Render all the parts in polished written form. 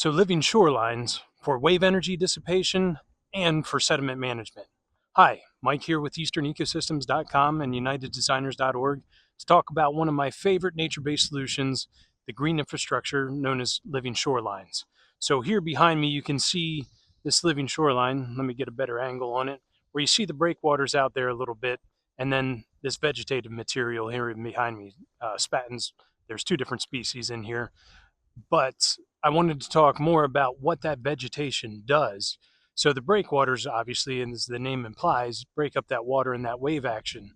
So living shorelines for wave energy dissipation and for sediment management. Hi, Mike here with easternecosystems.com and uniteddesigners.org to talk about one of my favorite nature-based solutions, the green infrastructure known as living shorelines. So here behind me you can see this living shoreline. Let me get a better angle on it, where you see the breakwaters out there a little bit, and then this vegetative material here behind me, spatins. There's two different species in here, but I wanted to talk more about what that vegetation does. So the breakwaters, obviously, and as the name implies, break up that water in that wave action.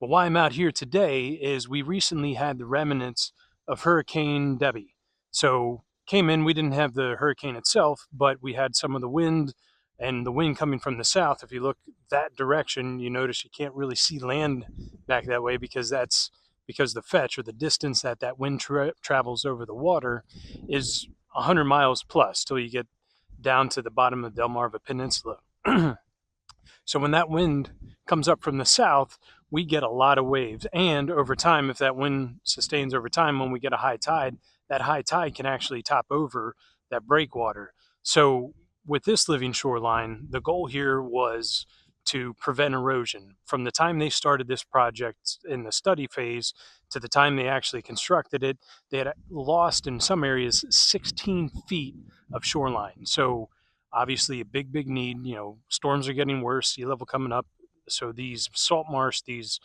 But why I'm out here today is we recently had the remnants of Hurricane Debbie. So came in, we didn't have the hurricane itself, but we had some of the wind, and the wind coming from the south. If you look that direction, you notice you can't really see land back that way because the fetch, or the distance that that wind travels over the water, is 100 miles plus till you get down to the bottom of the Delmarva Peninsula. So when that wind comes up from the south, we get a lot of waves. And over time, if that wind sustains over time, when we get a high tide, that high tide can actually top over that breakwater. So with this living shoreline, the goal here was to prevent erosion. From the time they started this project in the study phase to the time they actually constructed it, they had lost in some areas 16 feet of shoreline. So obviously a big need. Storms are getting worse, sea level coming up. So these salt marsh, these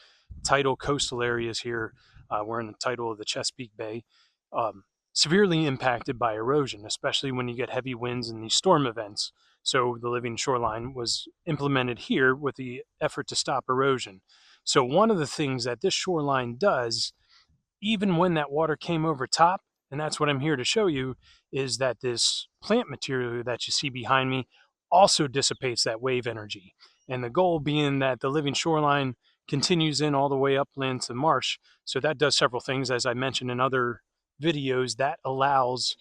tidal coastal areas here, we're in the tidal of the Chesapeake Bay, severely impacted by erosion, especially when you get heavy winds and these storm events. So the living shoreline was implemented here with the effort to stop erosion. So one of the things that this shoreline does, even when that water came over top, and that's what I'm here to show you, is that this plant material that you see behind me also dissipates that wave energy. And the goal being that the living shoreline continues in all the way upland to the marsh. So that does several things, as I mentioned in other videos. That allows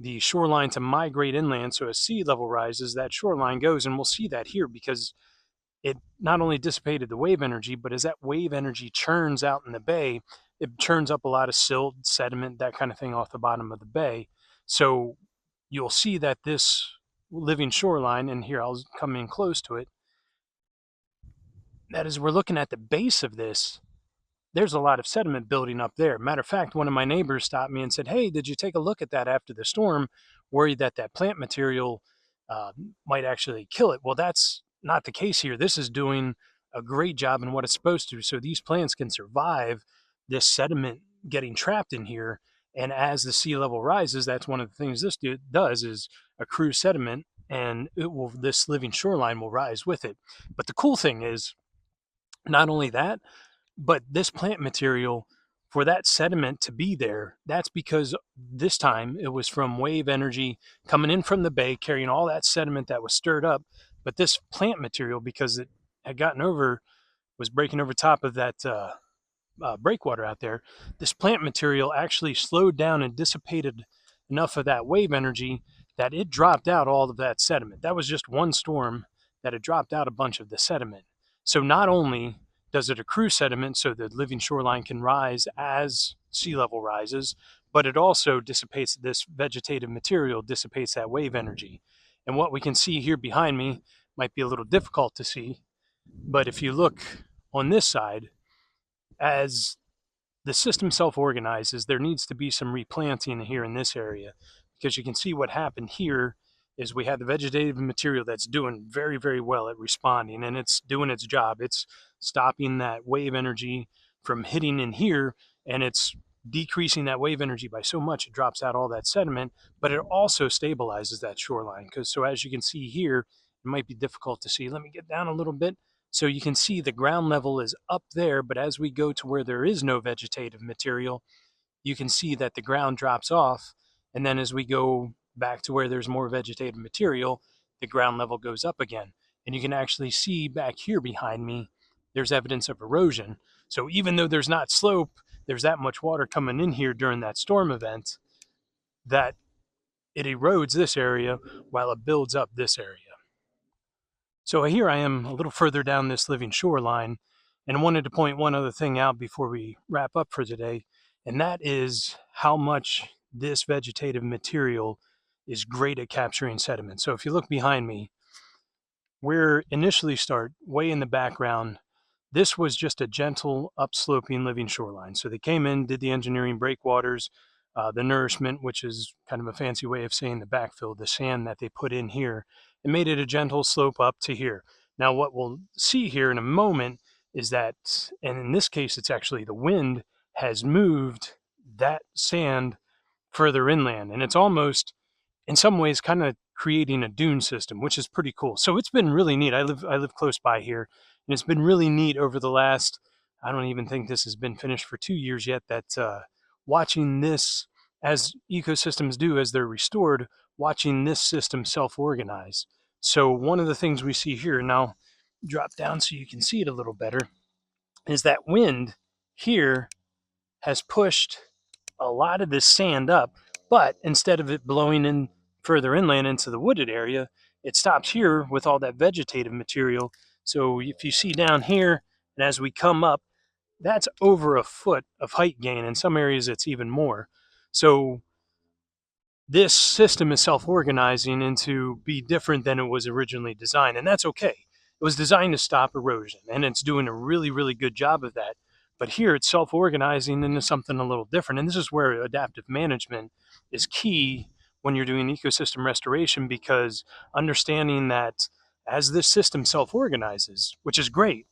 the shoreline to migrate inland. So as sea level rises, that shoreline goes, and we'll see that here because it not only dissipated the wave energy, but as that wave energy churns out in the bay, it churns up a lot of silt, sediment, that kind of thing off the bottom of the bay. So you'll see that this living shoreline, and here I'll come in close to it, that as we're looking at the base of this, there's a lot of sediment building up there. Matter of fact, one of my neighbors stopped me and said, "Hey, did you take a look at that after the storm? Worried that that plant material might actually kill it." Well, that's not the case here. This is doing a great job in what it's supposed to. So these plants can survive this sediment getting trapped in here. And as the sea level rises, that's one of the things this does is accrue sediment, and this living shoreline will rise with it. But the cool thing is, not only that, but this plant material, for that sediment to be there, that's because this time it was from wave energy coming in from the bay, carrying all that sediment that was stirred up. But this plant material, because it had gotten over, was breaking over top of that breakwater out there, this plant material actually slowed down and dissipated enough of that wave energy that it dropped out all of that sediment. That was just one storm that had dropped out a bunch of the sediment. So not only does it accrue sediment so the living shoreline can rise as sea level rises, but it also dissipates, this vegetative material dissipates that wave energy. And what we can see here behind me might be a little difficult to see, but if you look on this side, as the system self-organizes, there needs to be some replanting here in this area, because you can see what happened here is we have the vegetative material that's doing very well at responding, and it's doing its job. It's stopping that wave energy from hitting in here, and it's decreasing that wave energy by so much it drops out all that sediment, but it also stabilizes that shoreline. So as you can see here, it might be difficult to see. Let me get down a little bit. So you can see the ground level is up there, but as we go to where there is no vegetative material, you can see that the ground drops off. And then as we go back to where there's more vegetative material, the ground level goes up again. And you can actually see back here behind me, there's evidence of erosion. So even though there's not slope, there's that much water coming in here during that storm event that it erodes this area while it builds up this area. So here I am a little further down this living shoreline, and I wanted to point one other thing out before we wrap up for today, and that is how much this vegetative material is great at capturing sediment. So if you look behind me, where initially start way in the background, this was just a gentle upsloping living shoreline. So they came in, did the engineering breakwaters, the nourishment, which is kind of a fancy way of saying the backfill, the sand that they put in here, and made it a gentle slope up to here. Now what we'll see here in a moment is that, and in this case it's actually the wind has moved that sand further inland, and it's almost in some ways kind of creating a dune system, which is pretty cool. So it's been really neat. I live close by here, and it's been really neat over the last, I don't even think this has been finished for 2 years yet, that watching this, as ecosystems do as they're restored, watching this system self-organize. So one of the things we see here, now drop down so you can see it a little better, is that wind here has pushed a lot of this sand up, but instead of it blowing in further inland into the wooded area, it stops here with all that vegetative material. So if you see down here, and as we come up, that's over a foot of height gain. In some areas, it's even more. So this system is self-organizing into be different than it was originally designed, and that's okay. It was designed to stop erosion, and it's doing a really, really good job of that. But here it's self-organizing into something a little different, and this is where adaptive management is key when you're doing ecosystem restoration, because understanding that as this system self-organizes, which is great,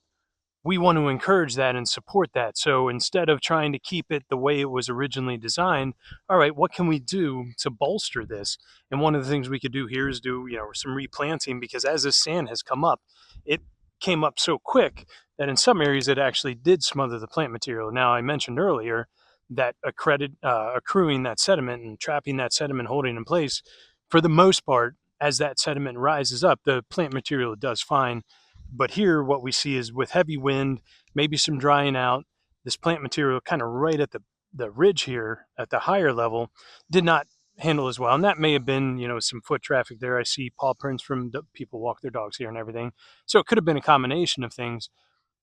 we want to encourage that and support that. So instead of trying to keep it the way it was originally designed, all right, what can we do to bolster this? And one of the things we could do here is do, some replanting, because as this sand has come up, it came up so quick that in some areas it actually did smother the plant material. Now, I mentioned earlier that accruing that sediment and trapping that sediment, holding in place, for the most part, as that sediment rises up, the plant material does fine. But here, what we see is with heavy wind, maybe some drying out, this plant material kind of right at the ridge here at the higher level did not handle as well. And that may have been, some foot traffic there. I see paw prints from people walk their dogs here and everything. So it could have been a combination of things.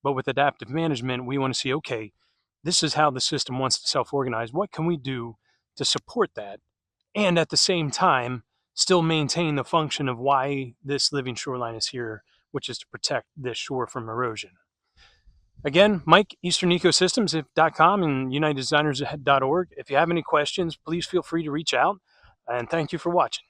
But with adaptive management, we want to see, okay, this is how the system wants to self-organize. What can we do to support that? And at the same time, still maintain the function of why this living shoreline is here, which is to protect this shore from erosion. Again, Mike, easternecosystems.com and uniteddesignersnet.org. If you have any questions, please feel free to reach out. And thank you for watching.